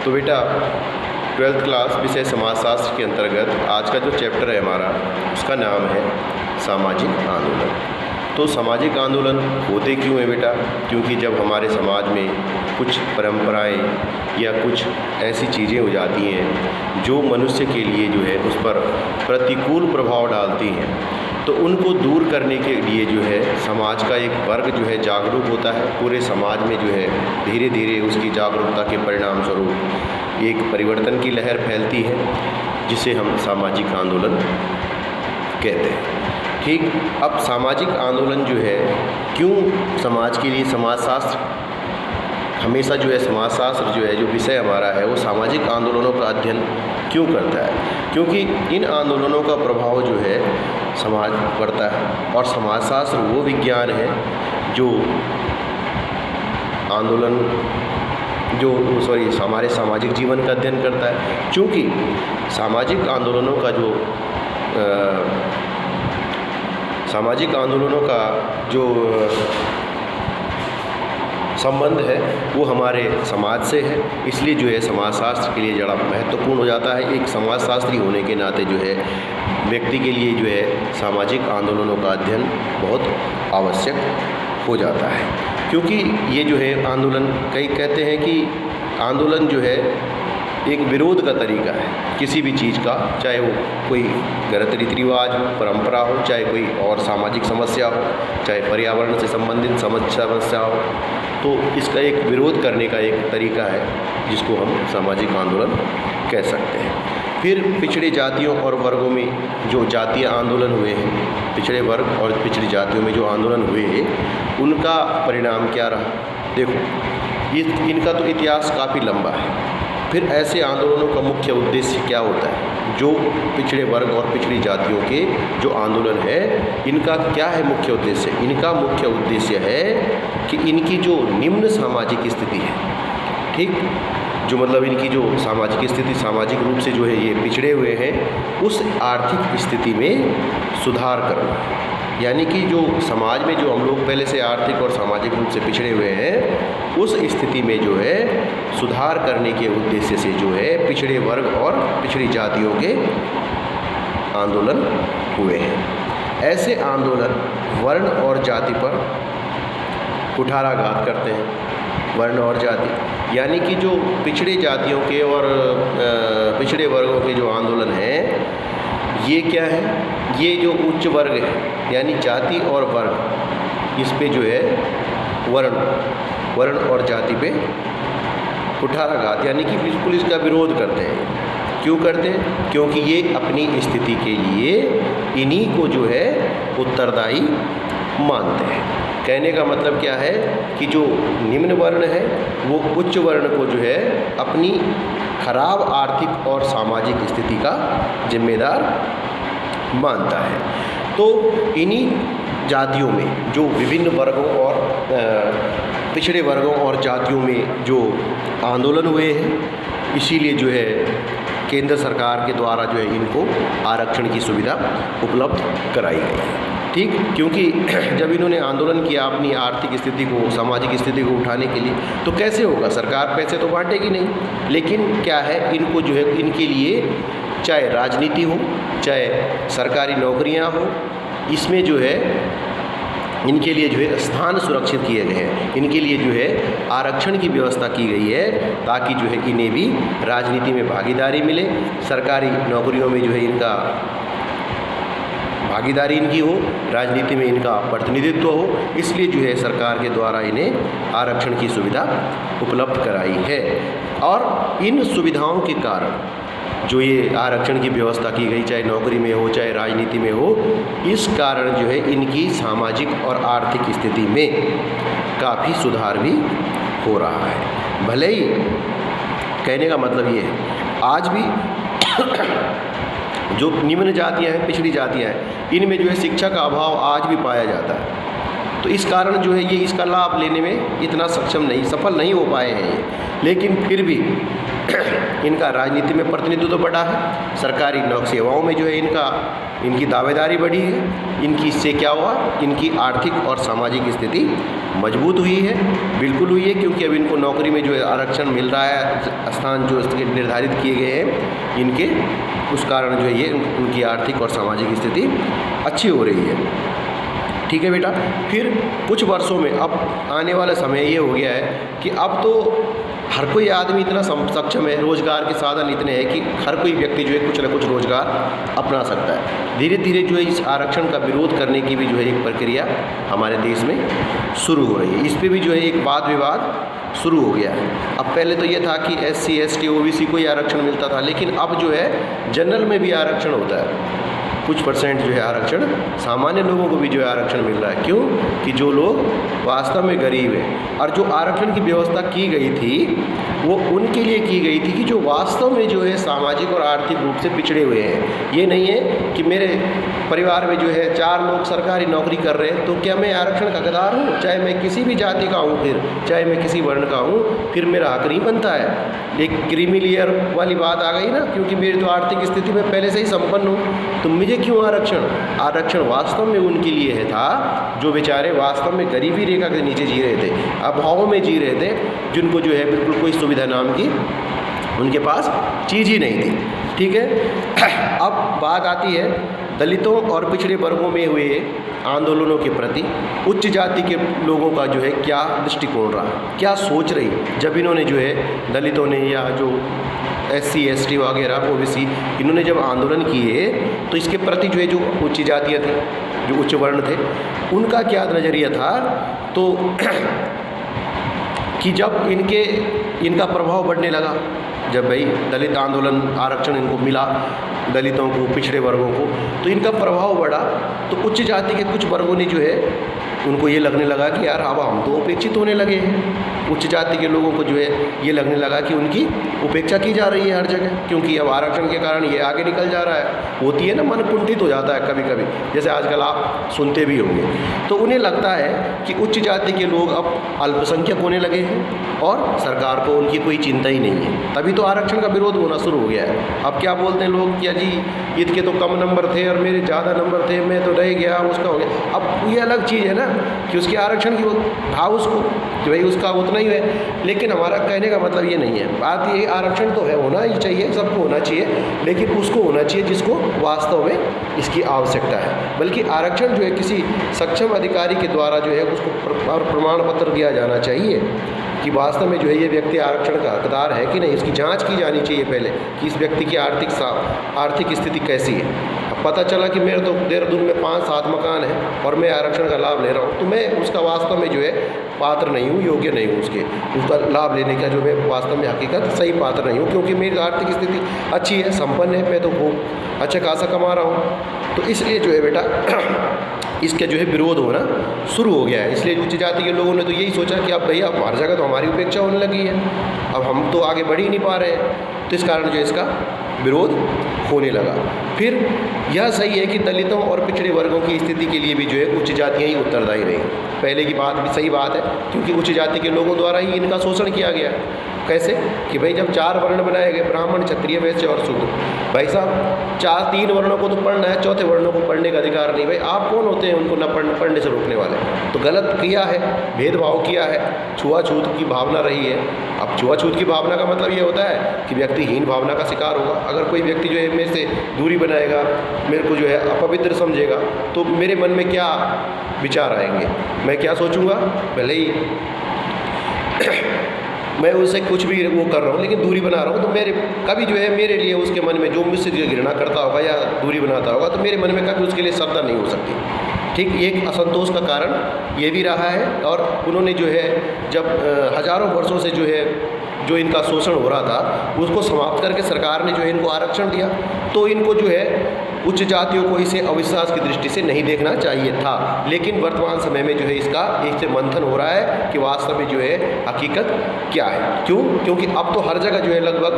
तो बेटा 12th class विषय समाजशास्त्र के अंतर्गत आज का जो चैप्टर है हमारा उसका नाम है सामाजिक आंदोलन। तो सामाजिक आंदोलन होते क्यों हैं बेटा? क्योंकि जब हमारे समाज में कुछ परंपराएं या कुछ ऐसी चीज़ें हो जाती हैं जो मनुष्य के लिए जो है उस पर प्रतिकूल प्रभाव डालती हैं, तो उनको दूर करने के लिए जो है समाज का एक वर्ग जो है जागरूक होता है। पूरे समाज में जो है धीरे धीरे उसकी जागरूकता के परिणाम स्वरूप एक परिवर्तन की लहर फैलती है, जिसे हम सामाजिक आंदोलन कहते हैं। ठीक, अब सामाजिक आंदोलन जो है क्यों समाज के लिए समाजशास्त्र हमेशा जो है समाजशास्त्र जो है जो विषय हमारा है वो सामाजिक आंदोलनों का अध्ययन क्यों करता है? क्योंकि इन आंदोलनों का प्रभाव जो है समाज पर पड़ता है, और समाजशास्त्र वो विज्ञान है जो हमारे सामाजिक जीवन का अध्ययन करता है। चूँकि सामाजिक आंदोलनों का जो संबंध है वो हमारे समाज से है, इसलिए जो है समाजशास्त्र के लिए ज़्यादा महत्वपूर्ण हो जाता है। एक समाजशास्त्री होने के नाते जो है व्यक्ति के लिए जो है सामाजिक आंदोलनों का अध्ययन बहुत आवश्यक हो जाता है। क्योंकि ये जो है आंदोलन, कई कहते हैं कि आंदोलन जो है एक विरोध का तरीका है किसी भी चीज़ का, चाहे वो कोई गलत रीति रिवाज हो, परंपरा हो, चाहे कोई और सामाजिक समस्या हो, चाहे पर्यावरण से संबंधित समस्या हो, तो इसका एक विरोध करने का एक तरीका है जिसको हम सामाजिक आंदोलन कह सकते हैं। फिर पिछड़े जातियों और वर्गों में जो जातीय आंदोलन हुए हैं, पिछड़े वर्ग और पिछड़ी जातियों में जो आंदोलन हुए हैं उनका परिणाम क्या रहा? देखो, इनका तो इतिहास काफ़ी लंबा है। फिर ऐसे आंदोलनों का मुख्य उद्देश्य क्या होता है? जो पिछड़े वर्ग और पिछड़ी जातियों के जो आंदोलन है इनका क्या है मुख्य उद्देश्य? इनका मुख्य उद्देश्य है कि इनकी जो निम्न सामाजिक स्थिति है, ठीक, जो मतलब इनकी जो सामाजिक स्थिति, सामाजिक रूप से जो है ये पिछड़े हुए हैं, उस आर्थिक स्थिति में सुधार करना। यानी कि जो समाज में जो हम लोग पहले से आर्थिक और सामाजिक रूप से पिछड़े हुए हैं, उस स्थिति में जो है सुधार करने के उद्देश्य से जो है पिछड़े वर्ग और पिछड़ी जातियों के आंदोलन हुए हैं। ऐसे आंदोलन वर्ण और जाति पर कुठाराघात करते हैं। वर्ण और जाति यानी कि जो पिछड़े जातियों के और पिछड़े वर्गों के जो आंदोलन हैं, ये क्या है? ये जो उच्च वर्ग है यानी जाति और वर्ग, इस पे जो है वर्ण और जाति पे कुठाराघात यानी कि बिल्कुल इसका विरोध करते हैं। क्यों करते हैं? क्योंकि ये अपनी स्थिति के लिए इन्हीं को जो है उत्तरदायी मानते हैं। कहने का मतलब क्या है कि जो निम्न वर्ण है वो उच्च वर्ण को जो है अपनी खराब आर्थिक और सामाजिक स्थिति का जिम्मेदार मानता है। तो इन्हीं जातियों में जो विभिन्न वर्गों और पिछड़े वर्गों और जातियों में जो आंदोलन हुए हैं, इसीलिए जो है केंद्र सरकार के द्वारा जो है इनको आरक्षण की सुविधा उपलब्ध कराई गई है। ठीक, क्योंकि जब इन्होंने आंदोलन किया अपनी आर्थिक स्थिति को, सामाजिक स्थिति को उठाने के लिए, तो कैसे होगा? सरकार पैसे तो बांटेगी नहीं, लेकिन क्या है, इनको जो है इनके लिए चाहे राजनीति हो, चाहे सरकारी नौकरियां हो, इसमें जो है इनके लिए जो है स्थान सुरक्षित किए गए हैं। इनके लिए जो है आरक्षण की व्यवस्था की गई है ताकि जो है इन्हें भी राजनीति में भागीदारी मिले, सरकारी नौकरियों में जो है इनका भागीदारी इनकी हो, राजनीति में इनका प्रतिनिधित्व हो। इसलिए जो है सरकार के द्वारा इन्हें आरक्षण की सुविधा उपलब्ध कराई है। और इन सुविधाओं के कारण जो ये आरक्षण की व्यवस्था की गई, चाहे नौकरी में हो चाहे राजनीति में हो, इस कारण जो है इनकी सामाजिक और आर्थिक स्थिति में काफ़ी सुधार भी हो रहा है। भले ही कहने का मतलब ये है आज भी जो निम्न जातियाँ हैं, पिछड़ी जातियाँ हैं, इनमें जो है शिक्षा का अभाव आज भी पाया जाता है। तो इस कारण जो है ये इसका लाभ लेने में इतना सफल नहीं हो पाए हैं। लेकिन फिर भी इनका राजनीति में प्रतिनिधित्व तो बढ़ा है, सरकारी सेवाओं में जो है इनकी दावेदारी बढ़ी है। इनकी इससे क्या हुआ, इनकी आर्थिक और सामाजिक स्थिति मजबूत हुई है, बिल्कुल हुई है, क्योंकि अब इनको नौकरी में जो है आरक्षण मिल रहा है, स्थान जो इसके निर्धारित किए गए हैं इनके, उस कारण जो है ये उनकी आर्थिक और सामाजिक स्थिति अच्छी हो रही है। ठीक है बेटा। फिर कुछ वर्षों में अब आने वाला समय ये हो गया है कि अब तो हर कोई आदमी इतना सक्षम है, रोज़गार के साधन इतने हैं कि हर कोई व्यक्ति जो है कुछ न कुछ रोज़गार अपना सकता है। धीरे धीरे जो है इस आरक्षण का विरोध करने की भी जो है एक प्रक्रिया हमारे देश में शुरू हो रही है। इस पर भी जो है एक वाद विवाद शुरू हो गया है। अब पहले तो ये था कि SC ST OBC को ही आरक्षण मिलता था, लेकिन अब जो है जनरल में भी आरक्षण होता है, कुछ % जो है आरक्षण सामान्य लोगों को भी जो है आरक्षण मिल रहा है। क्यों कि जो लोग वास्तव में गरीब हैं, और जो आरक्षण की व्यवस्था की गई थी वो उनके लिए की गई थी कि जो वास्तव में जो है सामाजिक और आर्थिक रूप से पिछड़े हुए हैं। ये नहीं है कि मेरे परिवार में जो है 4 लोग सरकारी नौकरी कर रहे हैं तो क्या मैं आरक्षण का हकदार हूँ, चाहे मैं किसी भी जाति का हूँ, फिर चाहे मैं किसी वर्ण का हूँ, फिर मेरा हक नहीं बनता है। एक क्रीमी लेयर वाली बात आ गई ना, क्योंकि मेरी तो आर्थिक स्थिति में पहले से ही संपन्न हूँ, तो मुझे क्यों आरक्षण। आरक्षण वास्तव में उनके लिए है था जो बेचारे वास्तव में गरीबी रेखा के नीचे जी रहे थे, अभाव में जी रहे थे, जिनको जो है बिल्कुल कोई सुविधा नाम की उनके पास चीज़ ही नहीं थी। ठीक है। अब बात आती है दलितों और पिछड़े वर्गों में हुए आंदोलनों के प्रति उच्च जाति के लोगों का जो है क्या दृष्टिकोण रहा, क्या सोच रही जब इन्होंने जो है दलितों ने या जो SC ST वगैरह OBC इन्होंने जब आंदोलन किए तो इसके प्रति जो है जो उच्च जातियाँ थे, जो उच्च वर्ण थे, उनका क्या नज़रिया था। तो कि जब इनका प्रभाव बढ़ने लगा, जब भाई दलित आंदोलन आरक्षण इनको मिला, दलितों को, पिछड़े वर्गों को, तो इनका प्रभाव बढ़ा, तो उच्च जाति के कुछ वर्गों ने जो है उनको ये लगने लगा कि यार अब हम तो उपेक्षित होने लगे हैं। उच्च जाति के लोगों को जो है ये लगने लगा कि उनकी उपेक्षा की जा रही है हर जगह, क्योंकि अब आरक्षण के कारण ये आगे निकल जा रहा है। होती है ना, मन कुंठित हो जाता है कभी कभी, जैसे आजकल आप सुनते भी होंगे। तो उन्हें लगता है कि उच्च जाति के लोग अब अल्पसंख्यक होने लगे हैं और सरकार को उनकी कोई चिंता ही नहीं है, तभी तो आरक्षण का विरोध होना शुरू हो गया है। अब क्या बोलते हैं लोग, क्या जी इसके तो कम नंबर थे और मेरे ज़्यादा नंबर थे, मैं तो रह गया, उसका हो गया। अब ये अलग चीज़ है ना कि उसके आरक्षण की वो था उसको कि भाई उसका उतना ही है, लेकिन हमारा कहने का मतलब ये नहीं है। बात ये आरक्षण तो है, होना ही चाहिए, सबको होना चाहिए, लेकिन उसको होना चाहिए जिसको वास्तव में इसकी आवश्यकता है। बल्कि आरक्षण जो है किसी सक्षम अधिकारी के द्वारा जो है उसको प्रमाण पत्र दिया जाना चाहिए कि वास्तव में जो है ये व्यक्ति आरक्षण का हकदार है कि नहीं। इसकी जांच की जानी चाहिए पहले कि इस व्यक्ति की आर्थिक स्थिति कैसी है। अब पता चला कि मेरे तो देहरादून में 5-7 मकान है और मैं आरक्षण का लाभ ले रहा हूँ, तो मैं उसका वास्तव में जो है पात्र नहीं हूँ, योग्य नहीं हूँ उसका लाभ लेने का, जो मैं वास्तव में हकीकत सही पात्र नहीं हूँ, क्योंकि मेरी आर्थिक स्थिति अच्छी है, संपन्न है, मैं तो खूब अच्छा खासा कमा रहा हूँ। तो इसलिए जो है बेटा इसका जो है विरोध होना शुरू हो गया है। इसलिए उच्च जाति के लोगों ने तो यही सोचा कि अब भैया अब हर जगह तो हमारी उपेक्षा होने लगी है, अब हम तो आगे बढ़ ही नहीं पा रहे हैं, तो इस कारण जो है इसका विरोध होने लगा। फिर यह सही है कि दलितों और पिछड़े वर्गों की स्थिति के लिए भी जो है उच्च जातियाँ ही उत्तरदायी रही। पहले की बात भी सही बात है, क्योंकि उच्च जाति के लोगों द्वारा ही इनका शोषण किया गया। कैसे कि भाई जब 4 वर्ण बनाए गए, ब्राह्मण, क्षत्रिय, वैश्य और शूद्र, भाई साहब 3 वर्णों को तो पढ़ना है, चौथे वर्णों को पढ़ने का अधिकार नहीं। भाई आप कौन होते हैं उनको न पढ़ने से रोकने वाले? तो गलत किया है, भेदभाव किया है, छुआछूत की भावना रही है। अब छुआछूत की भावना का मतलब ये होता है कि व्यक्ति हीन भावना का शिकार होगा। अगर कोई व्यक्ति जो है मेरे से दूरी बनाएगा, मेरे को जो है अपवित्र समझेगा, तो मेरे मन में क्या विचार आएंगे, मैं क्या सोचूंगा? पहले ही मैं उससे कुछ भी वो कर रहा हूँ लेकिन दूरी बना रहा हूँ, तो मेरे कभी जो है मेरे लिए उसके मन में जो मुझसे जो घृणा करता होगा या दूरी बनाता होगा, तो मेरे मन में कभी उसके लिए श्रद्धा नहीं हो सकती। ठीक, एक असंतोष का कारण ये भी रहा है। और उन्होंने जो है जब हज़ारों वर्षों से जो है जो इनका शोषण हो रहा था उसको समाप्त करके सरकार ने जो है इनको आरक्षण दिया, तो इनको जो है उच्च जातियों को इसे अविश्वास की दृष्टि से नहीं देखना चाहिए था। लेकिन वर्तमान समय में जो है इसका एक से मंथन हो रहा है कि वास्तव में जो है हकीकत क्या है। क्यों? क्योंकि अब तो हर जगह जो है लगभग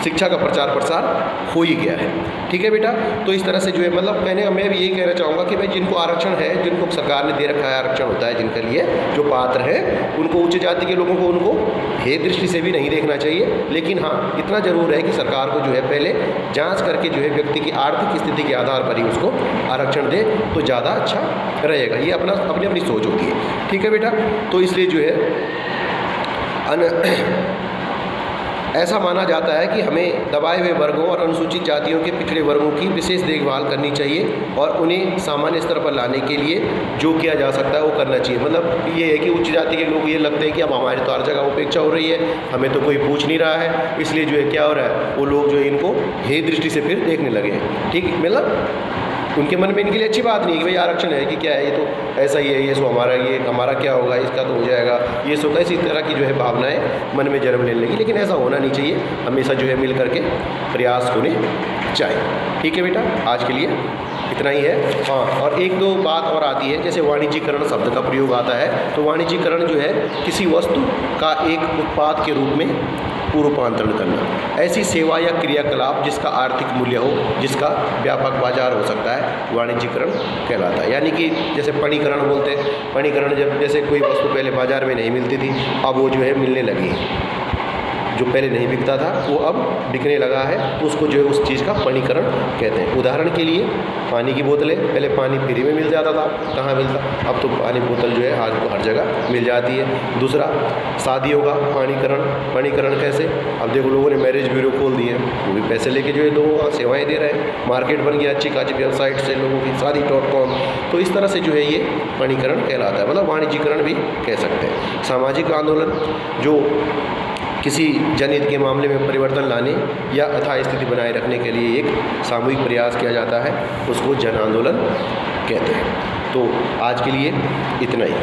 शिक्षा का प्रचार प्रसार हो ही गया है। ठीक है बेटा, तो इस तरह से जो है मतलब मैं भी यही कहना चाहूँगा कि भाई जिनको आरक्षण है, जिनको सरकार ने दे रखा है, आरक्षण होता है जिनके लिए, जो पात्र हैं, उनको उच्च जाति के लोगों को उनको भेद दृष्टि से भी नहीं देखना चाहिए। लेकिन हाँ, इतना ज़रूर है कि सरकार को जो है पहले जाँच करके जो है व्यक्ति की आर्थिक स्थिति के आधार पर ही उसको आरक्षण दे तो ज़्यादा अच्छा रहेगा। ये अपनी अपनी सोच होती है। ठीक है बेटा, तो इसलिए जो है ऐसा माना जाता है कि हमें दबाए हुए वर्गों और अनुसूचित जातियों के पिछड़े वर्गों की विशेष देखभाल करनी चाहिए और उन्हें सामान्य स्तर पर लाने के लिए जो किया जा सकता है वो करना चाहिए। मतलब ये है कि उच्च जाति के लोग ये लगते हैं कि अब हमारी तो हर जगह उपेक्षा हो रही है, हमें तो कोई पूछ नहीं रहा है, इसलिए जो है क्या हो रहा है, वो लोग जो है इनको हेय दृष्टि से फिर देखने लगे हैं। ठीक, मतलब उनके मन में इनके लिए अच्छी बात नहीं है कि भाई आरक्षण है कि क्या है, ये तो ऐसा ही है, ये सो हमारा क्या होगा, इसका तो हो जाएगा, ये सो ऐसी तरह की जो है भावनाएं मन में जन्म लेने लगी। लेकिन ऐसा होना नहीं चाहिए, हमेशा जो है मिल करके प्रयास होने चाहिए। ठीक है बेटा, आज के लिए इतना ही है। हाँ, और एक दो बात और आती है, जैसे वाणिज्यीकरण शब्द का प्रयोग आता है। तो वाणिज्यीकरण जो है किसी वस्तु का एक उत्पाद के रूप में रूपांतरण करना, ऐसी सेवा या क्रियाकलाप जिसका आर्थिक मूल्य हो, जिसका व्यापक बाजार हो सकता है, वाणिज्यीकरण कहलाता है। यानी कि जैसे पणीकरण बोलते हैं, पणीकरण जब जैसे कोई वस्तु पहले बाजार में नहीं मिलती थी, अब वो जो है मिलने लगी है, जो पहले नहीं बिकता था वो अब बिकने लगा है, तो उसको जो है उस चीज़ का पणीकरण कहते हैं। उदाहरण के लिए पानी की बोतलें, पहले पानी फ्री में मिल जाता था, कहाँ मिलता, अब तो पानी बोतल जो है आज हर जगह मिल जाती है। दूसरा, शादियों का पणीकरण कैसे, अब देखो लोगों ने मैरिज ब्यूरो खोल दिए, वो भी पैसे लेके जो है लोगों को सेवाएँ दे रहे हैं, मार्केट बन गया अच्छी खासी वेबसाइट से लोगों की, शादी.com। तो इस तरह से जो है ये पणीकरण कहलाता है, मतलब वाणिज्यीकरण भी कह सकते हैं। सामाजिक आंदोलन जो किसी जनहित के मामले में परिवर्तन लाने या अथाह स्थिति बनाए रखने के लिए एक सामूहिक प्रयास किया जाता है, उसको जन आंदोलन कहते हैं। तो आज के लिए इतना ही।